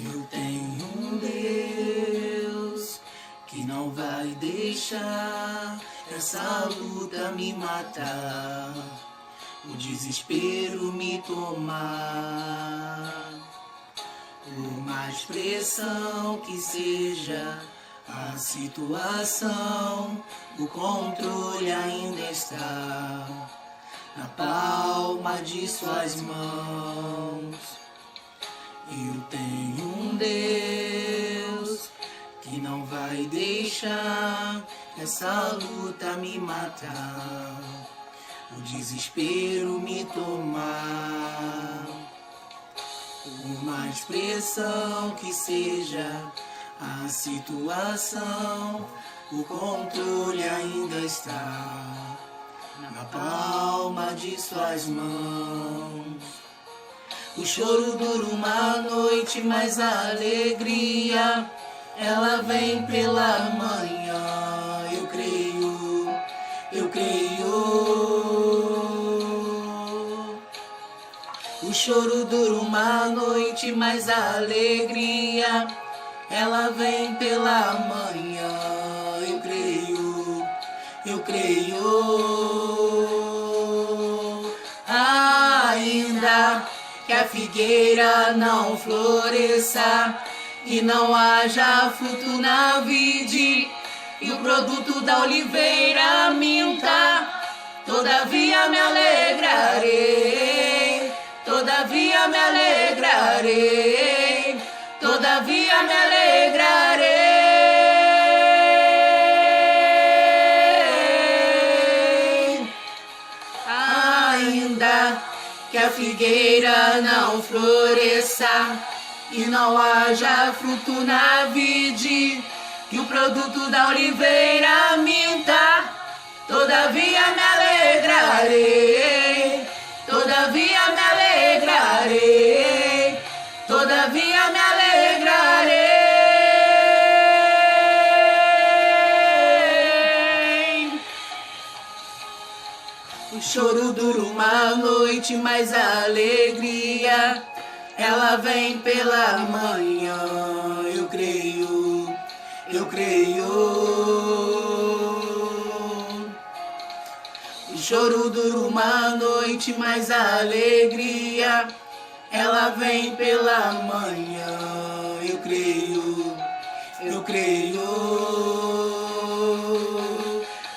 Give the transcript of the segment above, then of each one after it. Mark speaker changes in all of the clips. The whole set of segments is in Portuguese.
Speaker 1: Eu tenho um Deus que não vai deixar essa luta me matar, o desespero me tomar. Por mais pressão que seja a situação, o controle ainda está na palma de suas mãos. Eu tenho um Deus que não vai deixar essa luta me matar, o desespero me tomar. Por mais pressão que seja a situação, o controle ainda está na palma de suas mãos. O choro dura uma noite, mas a alegria, ela vem pela manhã. Eu creio, eu creio. O choro dura uma noite, mas a alegria, ela vem pela manhã. Eu creio, eu creio. Ainda que a figueira não floresça e não haja fruto na vide, e o produto da oliveira minta, todavia me alegrarei, todavia me alegrarei, todavia me alegrarei. Ainda que a figueira não floresça e não haja fruto na vide, e o produto da oliveira minta, todavia me alegrarei, todavia me alegrarei, todavia me alegrarei. O choro dura uma noite, mas a alegria, ela vem pela manhã. Eu creio, eu creio. O choro dura uma noite, mas a alegria, ela vem pela manhã. Eu creio, eu creio.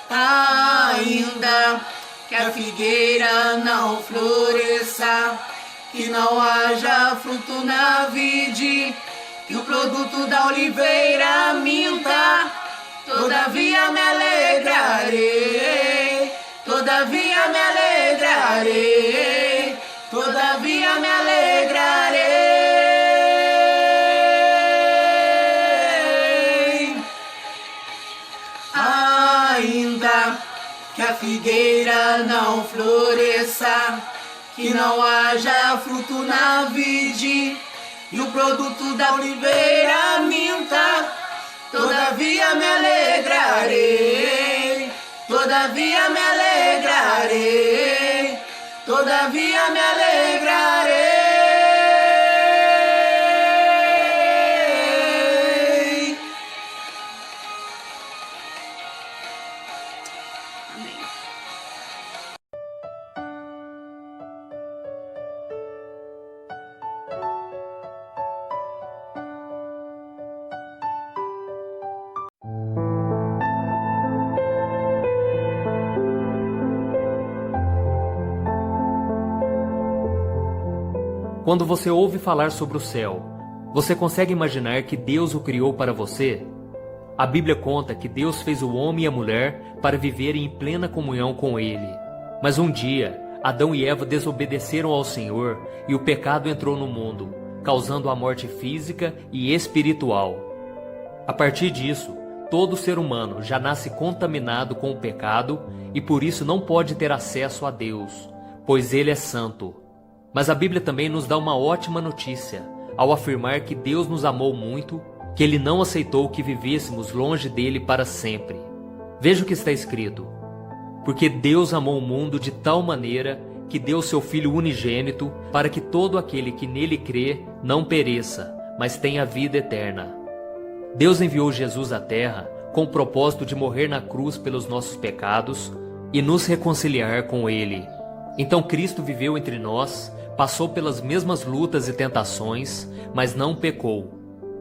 Speaker 1: Ainda que a figueira não floresça, que não haja fruto na vide, que o produto da oliveira minta, todavia me alegrarei, todavia me alegrarei, todavia me alegrarei. Ainda que a figueira não floresça, que não haja haja fruto na vide e o produto da oliveira minta. Todavia me alegrarei, todavia me alegrarei, todavia me alegrarei.
Speaker 2: Quando você ouve falar sobre o céu, você consegue imaginar que Deus o criou para você? A Bíblia conta que Deus fez o homem e a mulher para viverem em plena comunhão com Ele. Mas um dia, Adão e Eva desobedeceram ao Senhor e o pecado entrou no mundo, causando a morte física e espiritual. A partir disso, todo ser humano já nasce contaminado com o pecado e por isso não pode ter acesso a Deus, pois Ele é santo. Mas a Bíblia também nos dá uma ótima notícia, ao afirmar que Deus nos amou muito, que Ele não aceitou que vivêssemos longe dele para sempre. Veja o que está escrito: porque Deus amou o mundo de tal maneira que deu seu Filho unigênito, para que todo aquele que nele crê não pereça, mas tenha vida eterna. Deus enviou Jesus à terra com o propósito de morrer na cruz pelos nossos pecados e nos reconciliar com Ele. Então Cristo viveu entre nós, passou pelas mesmas lutas e tentações, mas não pecou.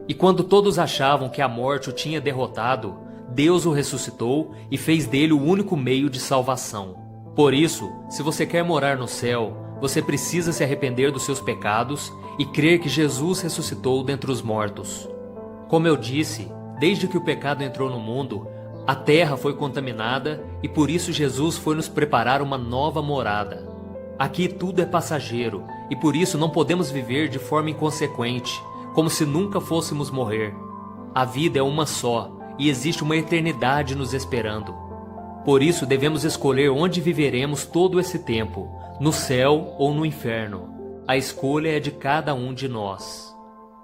Speaker 2: E quando todos achavam que a morte o tinha derrotado, Deus o ressuscitou e fez dele o único meio de salvação. Por isso, se você quer morar no céu, você precisa se arrepender dos seus pecados e crer que Jesus ressuscitou dentre os mortos. Como eu disse, desde que o pecado entrou no mundo, a terra foi contaminada e por isso Jesus foi nos preparar uma nova morada. Aqui tudo é passageiro e por isso não podemos viver de forma inconsequente, como se nunca fôssemos morrer. A vida é uma só e existe uma eternidade nos esperando. Por isso devemos escolher onde viveremos todo esse tempo, no céu ou no inferno. A escolha é de cada um de nós.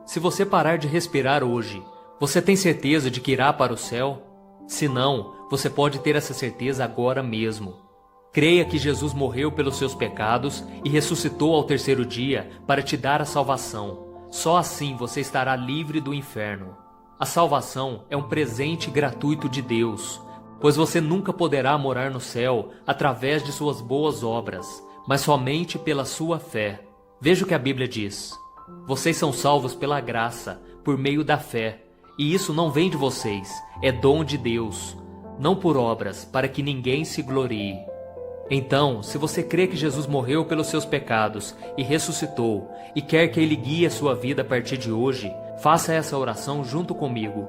Speaker 2: Se você parar de respirar hoje, você tem certeza de que irá para o céu? Se não, você pode ter essa certeza agora mesmo. Creia que Jesus morreu pelos seus pecados e ressuscitou ao terceiro dia para te dar a salvação. Só assim você estará livre do inferno. A salvação é um presente gratuito de Deus, pois você nunca poderá morar no céu através de suas boas obras, mas somente pela sua fé. Veja o que a Bíblia diz: vocês são salvos pela graça, por meio da fé, e isso não vem de vocês, é dom de Deus, não por obras, para que ninguém se glorie. Então, se você crê que Jesus morreu pelos seus pecados e ressuscitou, e quer que Ele guie a sua vida a partir de hoje, faça essa oração junto comigo.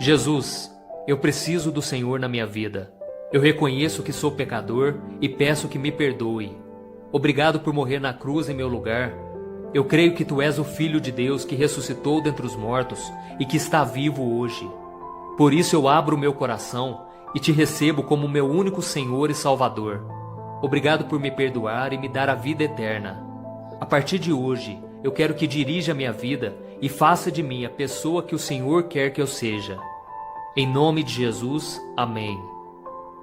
Speaker 2: Jesus, eu preciso do Senhor na minha vida. Eu reconheço que sou pecador e peço que me perdoe. Obrigado por morrer na cruz em meu lugar. Eu creio que Tu és o Filho de Deus que ressuscitou dentre os mortos e que está vivo hoje. Por isso eu abro o meu coração e Te recebo como meu único Senhor e Salvador. Obrigado por me perdoar e me dar a vida eterna. A partir de hoje, eu quero que dirija a minha vida e faça de mim a pessoa que o Senhor quer que eu seja. Em nome de Jesus, amém.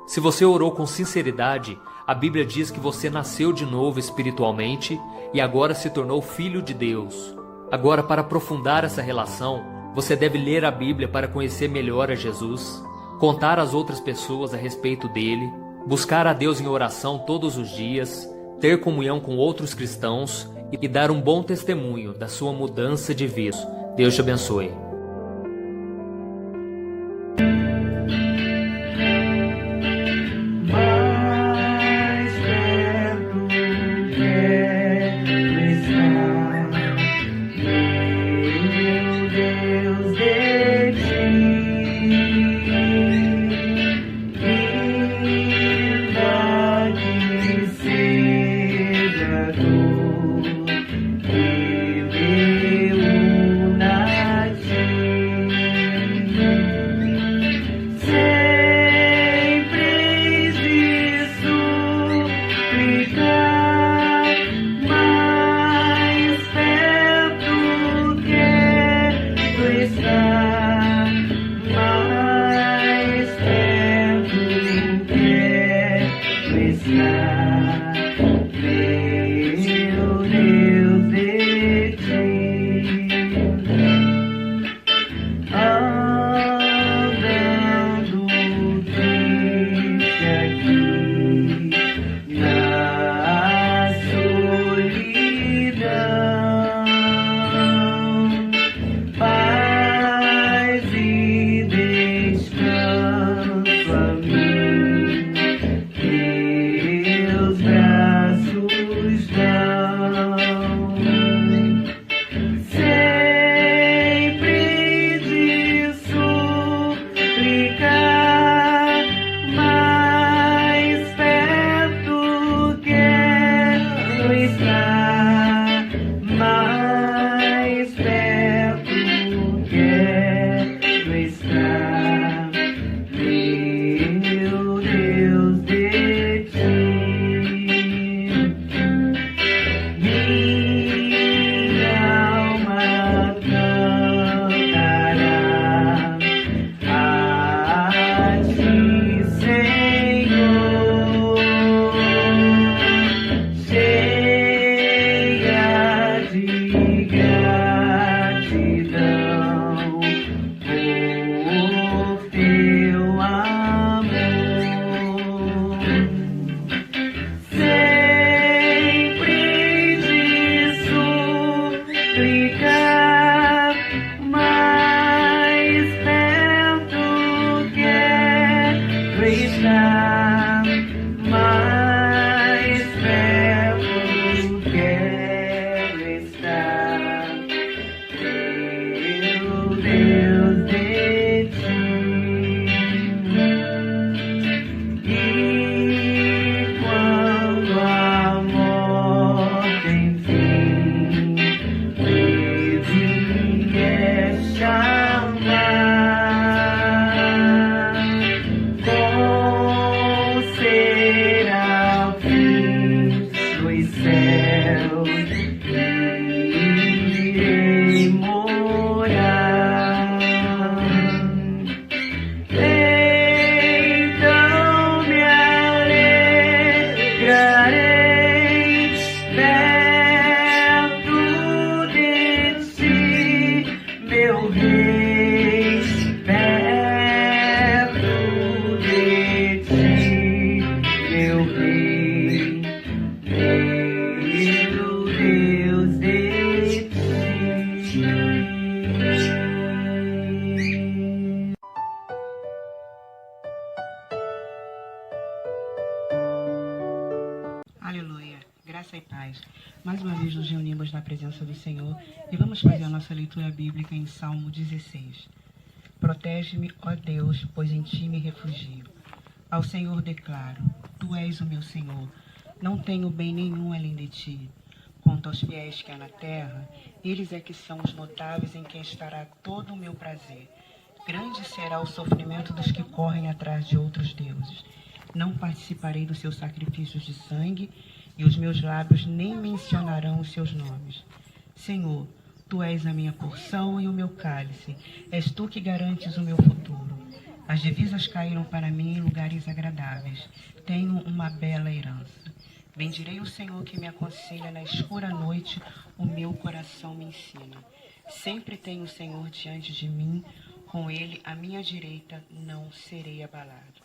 Speaker 2: Se você orou com sinceridade, a Bíblia diz que você nasceu de novo espiritualmente e agora se tornou filho de Deus. Agora, para aprofundar essa relação, você deve ler a Bíblia para conhecer melhor a Jesus, contar às outras pessoas a respeito dele, buscar a Deus em oração todos os dias, ter comunhão com outros cristãos e dar um bom testemunho da sua mudança de vida. Deus te abençoe.
Speaker 1: explicar, mais perto quero estar, mais perto quero estar, meu Deus de ti. E quando a morte enfim me vier chamar, com serafins dos céus irei morar. Então me alegrarei perto de ti, meu Rei, perto de ti, meu Rei, meu Deus de ti.
Speaker 3: Aleluia, graça e paz. Mais uma vez nos reunimos na presença do Senhor e vamos fazer a nossa leitura bíblica em Salmo 16. Protege-me, ó Deus, pois em ti me refugio. Ao Senhor declaro, tu és o meu Senhor, não tenho bem nenhum além de ti. Quanto aos fiéis que há na terra, eles é que são os notáveis em quem estará todo o meu prazer. Grande será o sofrimento dos que correm atrás de outros deuses. Não participarei dos seus sacrifícios de sangue, e os meus lábios nem mencionarão os seus nomes. Senhor, tu és a minha porção e o meu cálice, és tu que garantes o meu futuro. As divisas caíram para mim em lugares agradáveis, tenho uma bela herança. Bendirei o Senhor que me aconselha na escura noite, o meu coração me ensina. Sempre tenho o Senhor diante de mim, com ele à minha direita não serei abalado.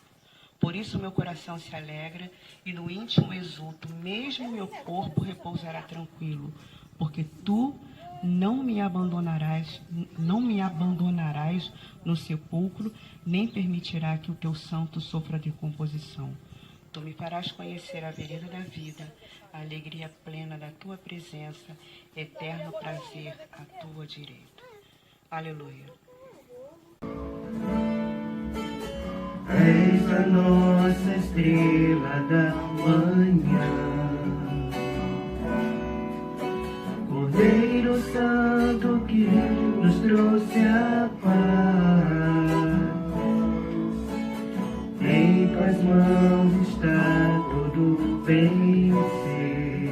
Speaker 3: Por isso meu coração se alegra e no íntimo exulto, mesmo meu corpo repousará tranquilo, porque tu não me abandonarás no sepulcro, nem permitirá que o teu santo sofra decomposição. Tu me farás conhecer a vereda da vida, a alegria plena da tua presença, eterno prazer à tua direita. Aleluia.
Speaker 1: És a nossa estrela da manhã, Cordeiro Santo que nos trouxe a paz. Em tuas mãos está todo vencer,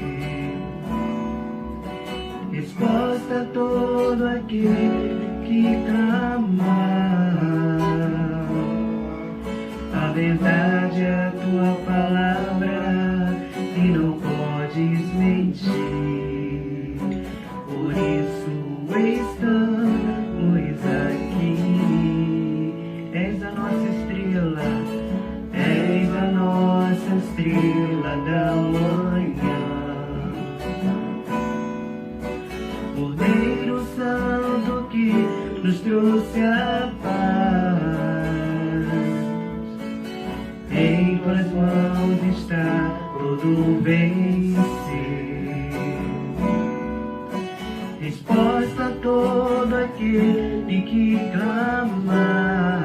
Speaker 1: resposta a todo aquele que clamar. A verdade é a tua palavra e não podes mentir. Por isso estamos aqui. És a nossa estrela, és a nossa estrela da manhã. Cordeiro Santo que nos trouxe a paz. Em tuas mãos está todo vencer, resposta a todo aquele que clamar.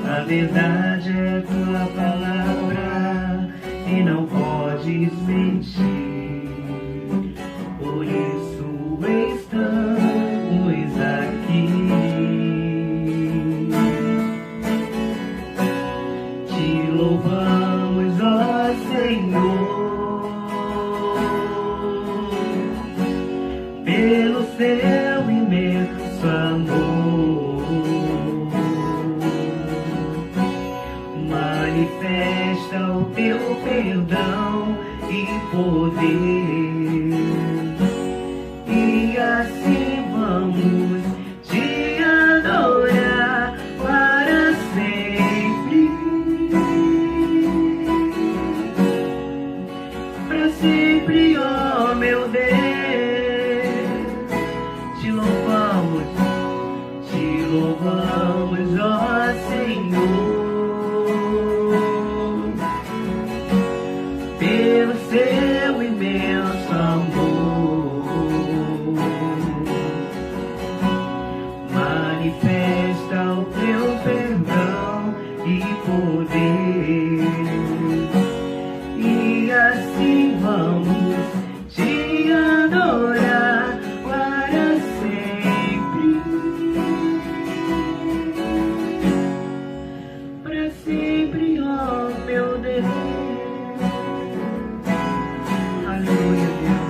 Speaker 1: A verdade é tua palavra e não podes mentir. Por isso estamos aqui. Louvamos, ó Senhor, pelo seu imenso amor. Manifesta o teu perdão e poder, e assim vamos te adorar para sempre. Para sempre, ó meu Deus.
Speaker 4: louvamos, ó Senhor, pelo seu imenso amor. Manifesta o teu perdão e poder, e assim vamos te adorar para sempre. Para sempre, ó meu Deus. Aleluia, Deus.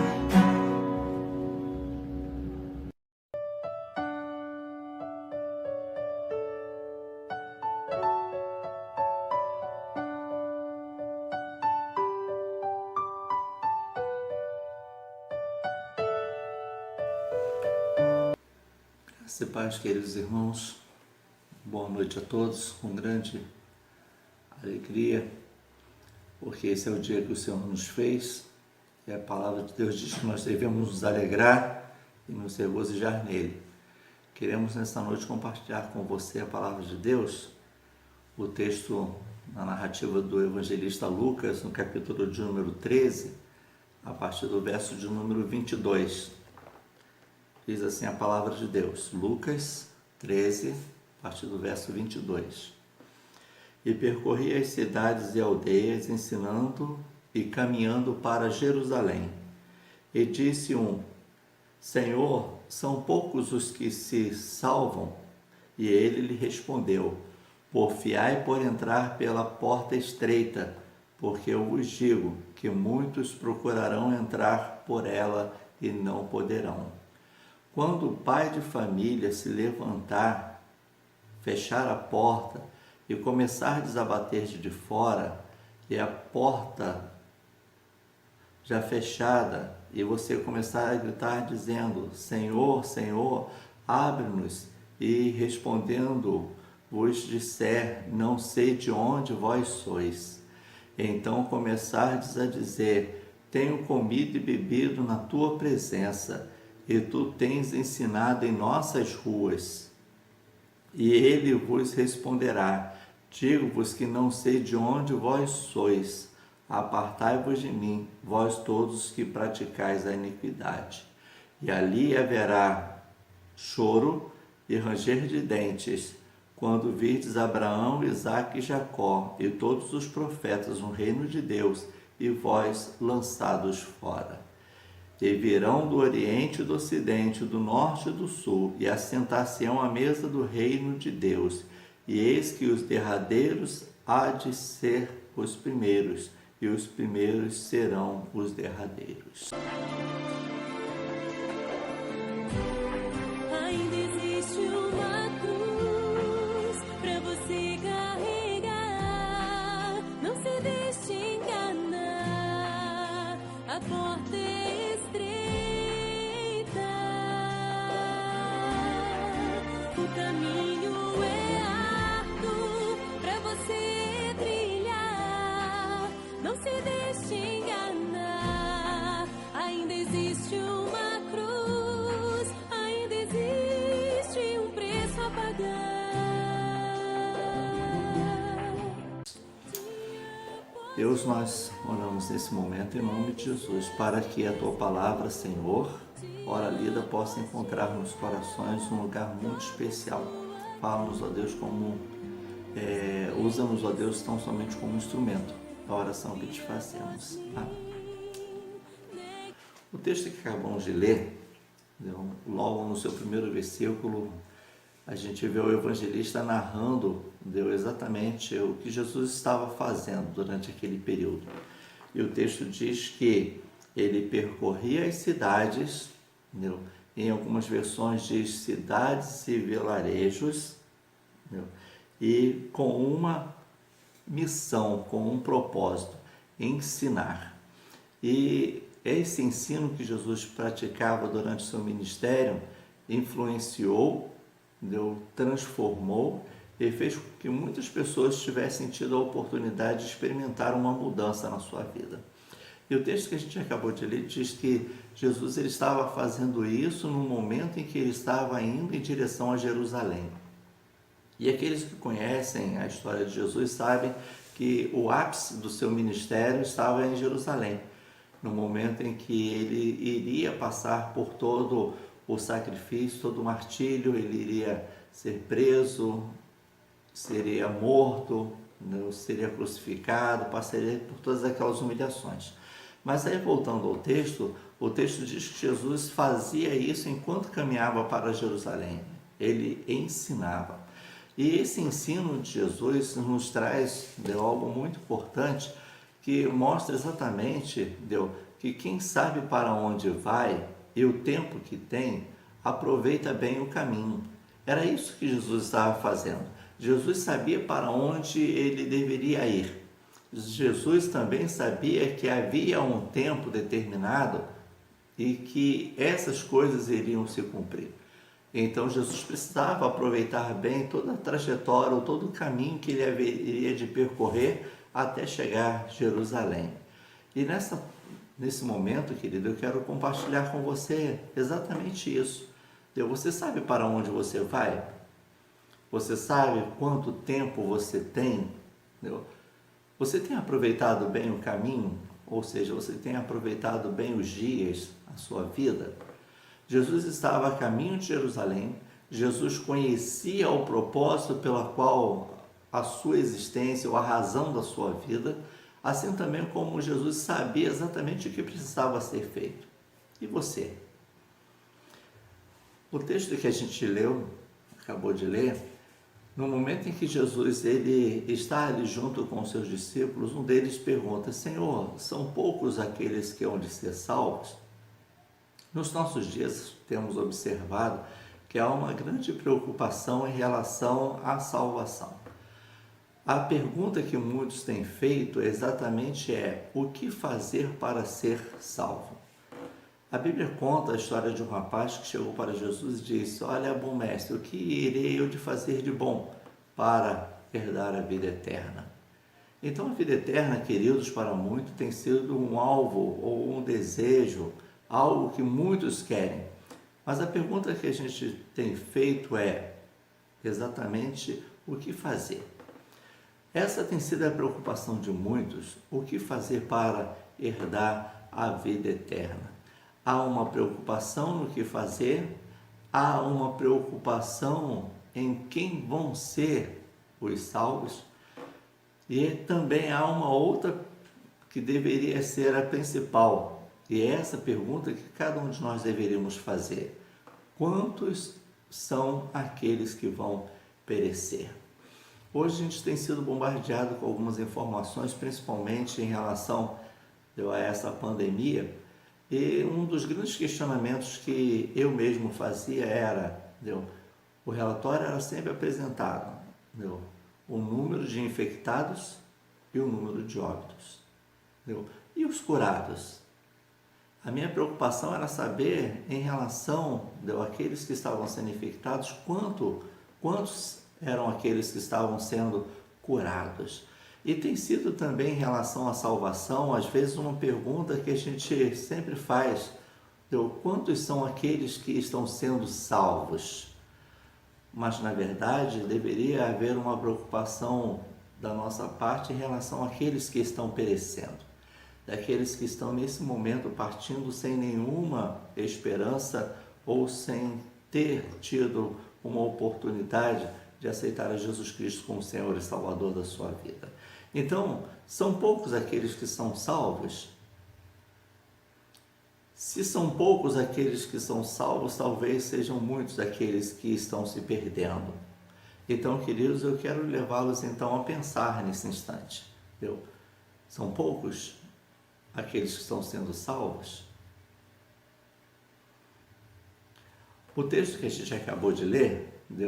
Speaker 5: Graça e paz, queridos irmãos, boa noite a todos, com grande alegria, porque esse é o dia que o Senhor nos fez, e a palavra de Deus diz que nós devemos nos alegrar e nos regozijar nele. Queremos nesta noite compartilhar com você a palavra de Deus, o texto na narrativa do evangelista Lucas, no capítulo de número 13, a partir do verso de número 22. Diz assim a palavra de Deus, Lucas 13, a partir do verso 22. E percorria as cidades e aldeias, ensinando e caminhando para Jerusalém. E disse um: Senhor, são poucos os que se salvam? E ele lhe respondeu: Porfiai por entrar pela porta estreita, porque eu vos digo que muitos procurarão entrar por ela e não poderão. Quando o pai de família se levantar, fechar a porta e começar a desabater de fora, e a porta já fechada, e você começar a gritar dizendo: Senhor, Senhor, abre-nos, e respondendo vos disser: não sei de onde vós sois. Então começardes a dizer: tenho comido e bebido na tua presença, e tu tens ensinado em nossas ruas. E ele vos responderá: digo-vos que não sei de onde vós sois. Apartai-vos de mim, vós todos que praticais a iniquidade. E ali haverá choro e ranger de dentes, quando virdes Abraão, Isaque e Jacó, e todos os profetas no reino de Deus, e vós lançados fora. E virão do Oriente e do Ocidente, do Norte e do Sul, e assentar-se-ão à mesa do reino de Deus. E eis que os derradeiros há de ser os primeiros, e os primeiros serão os derradeiros.
Speaker 6: Ainda existe uma cruz pra você carregar. Não se deixe enganar. A porta é estreita, o caminho é árduo pra você trilhar. Não se deixe enganar. Ainda existe uma cruz, ainda existe um preço a pagar.
Speaker 5: Deus, nós oramos nesse momento em nome de Jesus, para que a tua palavra, Senhor, ora lida, possa encontrar nos corações um lugar muito especial. Fala-nos, ó Deus, usa-nos, ó Deus, tão somente como instrumento da oração que te fazemos. Amém. O texto que acabamos de ler, logo no seu primeiro versículo, a gente vê o evangelista narrando exatamente o que Jesus estava fazendo durante aquele período. E o texto diz que ele percorria as cidades, em algumas versões diz cidades e vilarejos, e com uma missão, com um propósito: ensinar. E esse ensino que Jesus praticava durante seu ministério influenciou, transformou e fez com que muitas pessoas tivessem tido a oportunidade de experimentar uma mudança na sua vida. E o texto que a gente acabou de ler diz que Jesus ele estava fazendo isso no momento em que ele estava indo em direção a Jerusalém. E aqueles que conhecem a história de Jesus sabem que o ápice do seu ministério estava em Jerusalém, no momento em que ele iria passar por todo o sacrifício, todo o martírio, ele iria ser preso, seria morto, seria crucificado, passaria por todas aquelas humilhações. Mas aí, voltando ao texto, o texto diz que Jesus fazia isso enquanto caminhava para Jerusalém. Ele ensinava. E esse ensino de Jesus nos traz algo muito importante, que mostra exatamente que quem sabe para onde vai e o tempo que tem, aproveita bem o caminho. Era isso que Jesus estava fazendo. Jesus sabia para onde ele deveria ir. Jesus também sabia que havia um tempo determinado e que essas coisas iriam se cumprir. Então Jesus precisava aproveitar bem toda a trajetória, ou todo o caminho que ele haveria de percorrer até chegar a Jerusalém. E nesse momento, querido, eu quero compartilhar com você exatamente isso. Você sabe para onde você vai? Você sabe quanto tempo você tem? Você tem aproveitado bem o caminho? Ou seja, você tem aproveitado bem os dias, a sua vida? Jesus estava a caminho de Jerusalém. Jesus conhecia o propósito pela qual a sua existência ou a razão da sua vida, assim também como Jesus sabia exatamente o que precisava ser feito. E você? O texto que a gente acabou de ler, no momento em que Jesus ele está ali junto com os seus discípulos, um deles pergunta: Senhor, são poucos aqueles que hão de ser salvos? Nos nossos dias temos observado que há uma grande preocupação em relação à salvação. A pergunta que muitos têm feito exatamente o que fazer para ser salvo? A Bíblia conta a história de um rapaz que chegou para Jesus e disse: olha, bom mestre, o que irei eu de fazer de bom para herdar a vida eterna? Então a vida eterna, queridos, para muitos tem sido um alvo ou um desejo, algo que muitos querem. Mas a pergunta que a gente tem feito é exatamente o que fazer. Essa tem sido a preocupação de muitos, o que fazer para herdar a vida eterna. Há uma preocupação no que fazer, há uma preocupação em quem vão ser os salvos, e também há uma outra que deveria ser a principal, e é essa pergunta que cada um de nós deveríamos fazer: quantos são aqueles que vão perecer? Hoje a gente tem sido bombardeado com algumas informações, principalmente em relação a essa pandemia, e um dos grandes questionamentos que eu mesmo fazia era, o relatório era sempre apresentado, o número de infectados e o número de óbitos, e os curados. A minha preocupação era saber, em relação àqueles que estavam sendo infectados, quantos eram aqueles que estavam sendo curados. E tem sido também, em relação à salvação, às vezes uma pergunta que a gente sempre faz: quantos são aqueles que estão sendo salvos? Mas, na verdade, deveria haver uma preocupação da nossa parte em relação àqueles que estão perecendo, daqueles que estão nesse momento partindo sem nenhuma esperança ou sem ter tido uma oportunidade de aceitar a Jesus Cristo como Senhor e Salvador da sua vida. Então, são poucos aqueles que são salvos? Se são poucos aqueles que são salvos, talvez sejam muitos aqueles que estão se perdendo. Então, queridos, eu quero levá-los então a pensar nesse instante. São poucos aqueles que estão sendo salvos? O texto que a gente acabou de ler,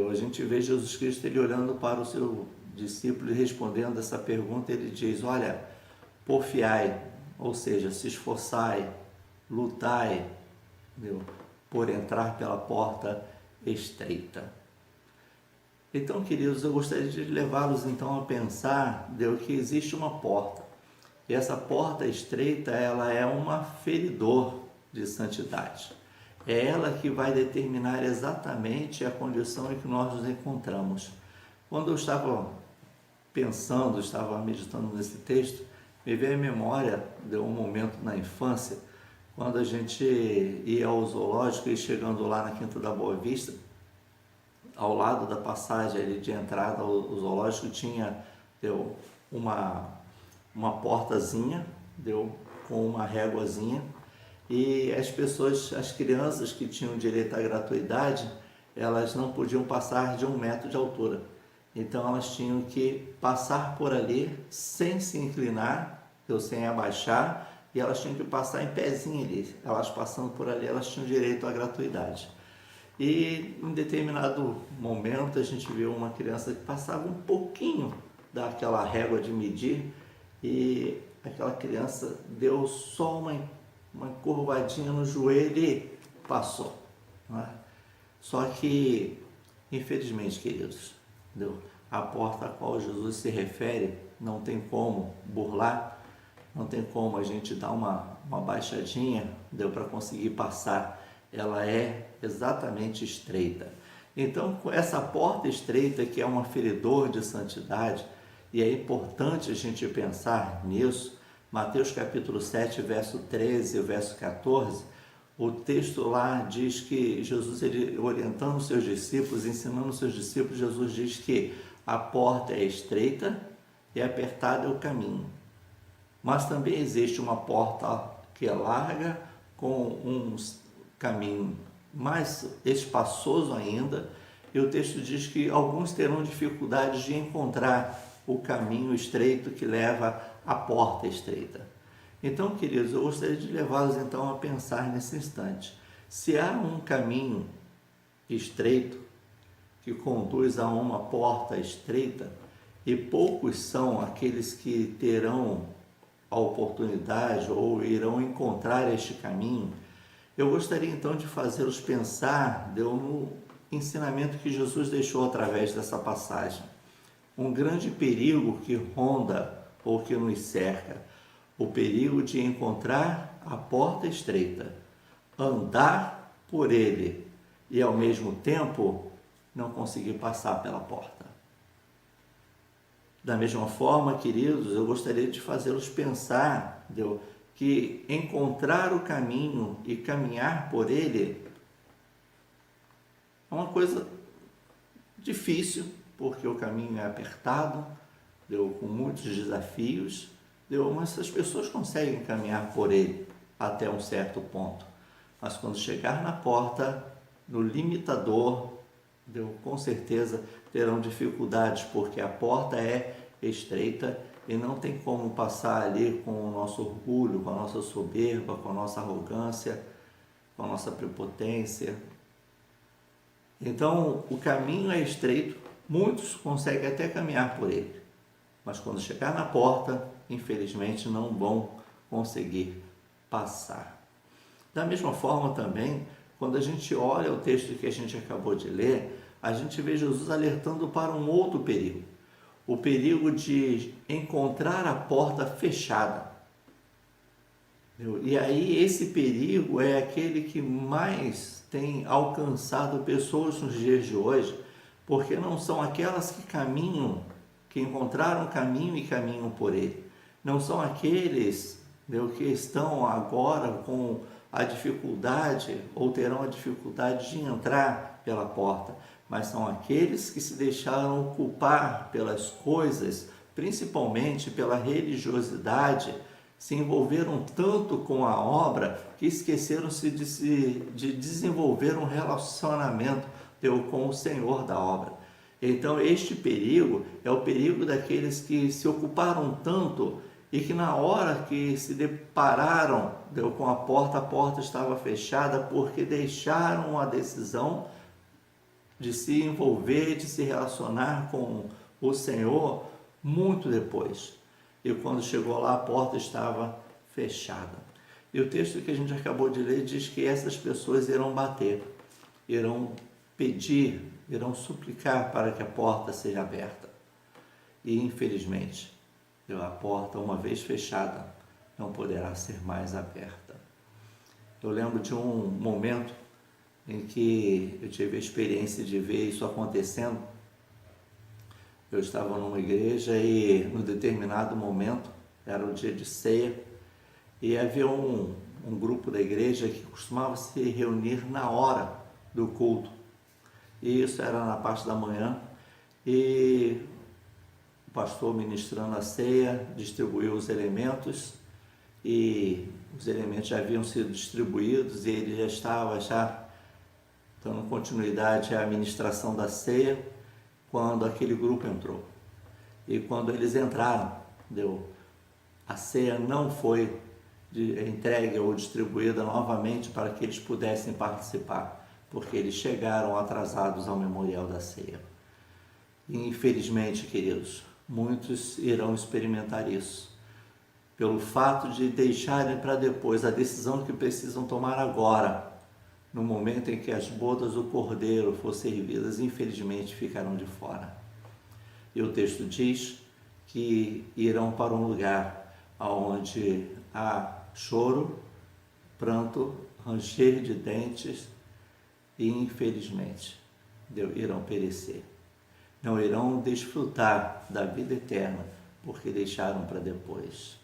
Speaker 5: a gente vê Jesus Cristo ele olhando para o seu discípulo e respondendo essa pergunta. Ele diz: olha, porfiai, ou seja, se esforçai, lutai, por entrar pela porta estreita. Então, queridos, eu gostaria de levá-los então a pensar que existe uma porta, e essa porta estreita ela é um aferidor de santidade. É ela que vai determinar exatamente a condição em que nós nos encontramos. Quando eu estava pensando, estava meditando nesse texto, me veio à memória de um momento na infância, quando a gente ia ao zoológico e chegando lá na Quinta da Boa Vista, ao lado da passagem ali de entrada ao zoológico tinha uma portazinha, com uma réguazinha, e as crianças que tinham direito à gratuidade, elas não podiam passar de 1 metro de altura. Então elas tinham que passar por ali sem se inclinar, sem abaixar, e elas tinham que passar em pezinho ali. Elas passando por ali, elas tinham direito à gratuidade. E em determinado momento a gente viu uma criança que passava um pouquinho daquela régua de medir, e aquela criança deu só uma curvadinha no joelho e passou. Não é? Só que, infelizmente, queridos, a porta a qual Jesus se refere não tem como burlar, não tem como a gente dar uma baixadinha, para conseguir passar. Ela é exatamente estreita. Então, com essa porta estreita, que é um feridor de santidade, e é importante a gente pensar nisso, Mateus capítulo 7, verso 13 e verso 14, o texto lá diz que Jesus, ele orientando os seus discípulos, ensinando os seus discípulos, Jesus diz que a porta é estreita e apertado é o caminho. Mas também existe uma porta que é larga, com um caminho mais espaçoso ainda, e o texto diz que alguns terão dificuldade de encontrar o caminho estreito que leva à porta estreita. Então, queridos, eu gostaria de levá-los então a pensar nesse instante. Se há um caminho estreito que conduz a uma porta estreita, e poucos são aqueles que terão a oportunidade ou irão encontrar este caminho, eu gostaria então de fazê-los pensar no ensinamento que Jesus deixou através dessa passagem. Um grande perigo que ronda ou que nos cerca, o perigo de encontrar a porta estreita, andar por ele e ao mesmo tempo não conseguir passar pela porta. Da mesma forma, queridos, eu gostaria de fazê-los pensar, que encontrar o caminho e caminhar por ele é uma coisa difícil, porque o caminho é apertado, com muitos desafios, mas as pessoas conseguem caminhar por ele até um certo ponto. Mas quando chegar na porta, no limitador, com certeza terão dificuldades, porque a porta é estreita e não tem como passar ali com o nosso orgulho, com a nossa soberba, com a nossa arrogância, com a nossa prepotência. Então, o caminho é estreito, muitos conseguem até caminhar por ele, mas quando chegar na porta, infelizmente, não vão conseguir passar. Da mesma forma também, quando a gente olha o texto que a gente acabou de ler, a gente vê Jesus alertando para um outro perigo. O perigo de encontrar a porta fechada. E aí esse perigo é aquele que mais tem alcançado pessoas nos dias de hoje, porque não são aquelas que caminham, que encontraram caminho e caminham por ele. Não são aqueles que estão agora com a dificuldade ou terão a dificuldade de entrar pela porta, mas são aqueles que se deixaram ocupar pelas coisas, principalmente pela religiosidade, se envolveram tanto com a obra que esqueceram-se de desenvolver um relacionamento com o Senhor da obra. Então este perigo é o perigo daqueles que se ocuparam tanto e que na hora que se depararam com a porta estava fechada porque deixaram a decisão de se envolver, de se relacionar com o Senhor muito depois. E quando chegou lá, a porta estava fechada. E o texto que a gente acabou de ler diz que essas pessoas irão bater, irão pedir, irão suplicar para que a porta seja aberta. E infelizmente, a porta, uma vez fechada, não poderá ser mais aberta. Eu lembro de um momento em que eu tive a experiência de ver isso acontecendo. Eu estava numa igreja e, num determinado momento, era o dia de ceia, e havia um grupo da igreja que costumava se reunir na hora do culto. E isso era na parte da manhã, e o pastor, ministrando a ceia, distribuiu os elementos, e os elementos já haviam sido distribuídos e ele já estava dando continuidade à ministração da ceia quando aquele grupo entrou. E quando eles entraram, a ceia não foi entregue ou distribuída novamente para que eles pudessem participar, porque eles chegaram atrasados ao memorial da ceia. E, infelizmente, queridos, muitos irão experimentar isso, pelo fato de deixarem para depois a decisão que precisam tomar agora, no momento em que as bodas do Cordeiro for servidas, infelizmente ficarão de fora. E o texto diz que irão para um lugar onde há choro, pranto, ranger de dentes e, infelizmente, irão perecer. Não irão desfrutar da vida eterna, porque deixaram para depois.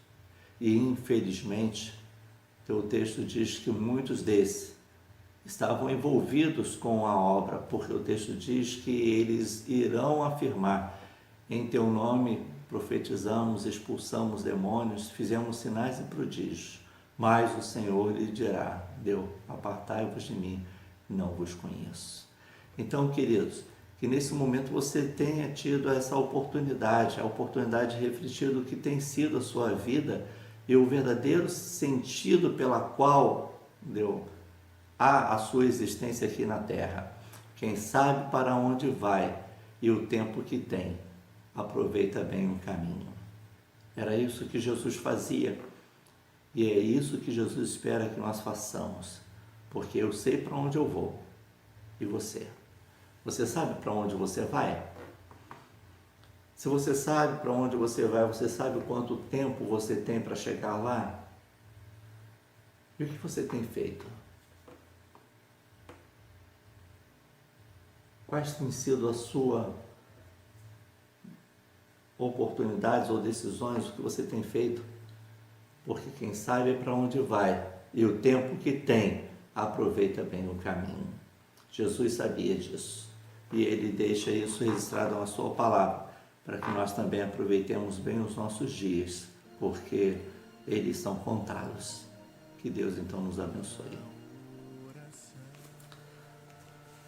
Speaker 5: E, infelizmente, o texto diz que muitos desses estavam envolvidos com a obra, porque o texto diz que eles irão afirmar: em teu nome profetizamos, expulsamos demônios, fizemos sinais e prodígios, mas o Senhor lhe dirá: apartai-vos de mim, não vos conheço. Então, queridos, que nesse momento você tenha tido essa oportunidade, a oportunidade de refletir do que tem sido a sua vida e o verdadeiro sentido pela qual há a sua existência aqui na terra. Quem sabe para onde vai e o tempo que tem, aproveita bem o caminho. Era isso que Jesus fazia e é isso que Jesus espera que nós façamos, porque eu sei para onde eu vou. E você? Você sabe para onde você vai? Se você sabe para onde você vai, você sabe quanto tempo você tem para chegar lá? E o que você tem feito? Quais têm sido as suas oportunidades ou decisões, o que você tem feito? Porque quem sabe é para onde vai e o tempo que tem, aproveita bem o caminho. Jesus sabia disso e ele deixa isso registrado na sua palavra, para que nós também aproveitemos bem os nossos dias, porque eles são contados. Que Deus então nos abençoe.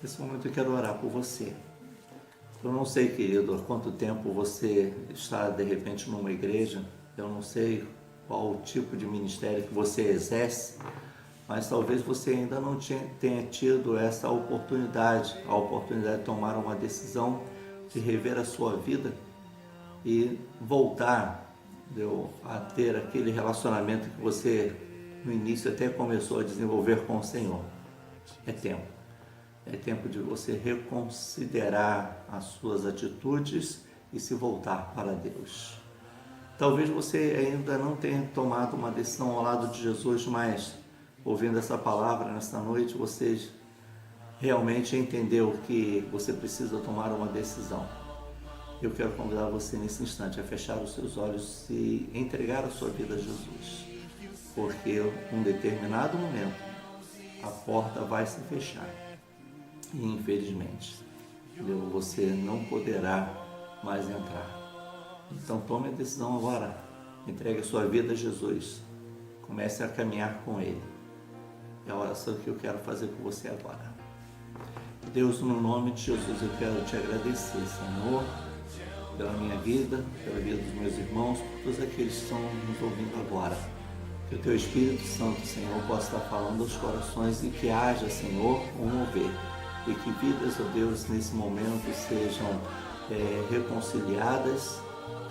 Speaker 5: Nesse momento eu quero orar por você. Eu não sei, querido, há quanto tempo você está de repente numa igreja, eu não sei qual o tipo de ministério que você exerce, mas talvez você ainda não tenha tido essa oportunidade, a oportunidade de tomar uma decisão, de rever a sua vida e voltar a ter aquele relacionamento que você no início até começou a desenvolver com o Senhor. É tempo de você reconsiderar as suas atitudes e se voltar para Deus. Talvez você ainda não tenha tomado uma decisão ao lado de Jesus, mas ouvindo essa palavra nesta noite, você realmente entendeu que você precisa tomar uma decisão. Eu quero convidar você nesse instante a fechar os seus olhos e entregar a sua vida a Jesus, porque em um determinado momento a porta vai se fechar e infelizmente você não poderá mais entrar. Então tome a decisão agora, entregue a sua vida a Jesus, comece a caminhar com Ele. É a oração que eu quero fazer com você agora. Deus, no nome de Jesus, eu quero te agradecer, Senhor, pela minha vida, pela vida dos meus irmãos, por todos aqueles que estão nos ouvindo agora. Que o Teu Espírito Santo, Senhor, possa estar falando aos corações e que haja, Senhor, um mover. E que vidas, ó Deus, nesse momento sejam reconciliadas,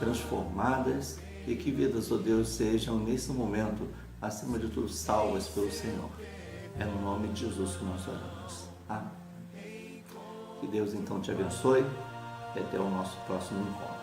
Speaker 5: transformadas, e que vidas, ó Deus, sejam nesse momento, acima de tudo, salvas pelo Senhor. É no nome de Jesus que nós oramos. Amém. Que Deus então te abençoe e até o nosso próximo encontro.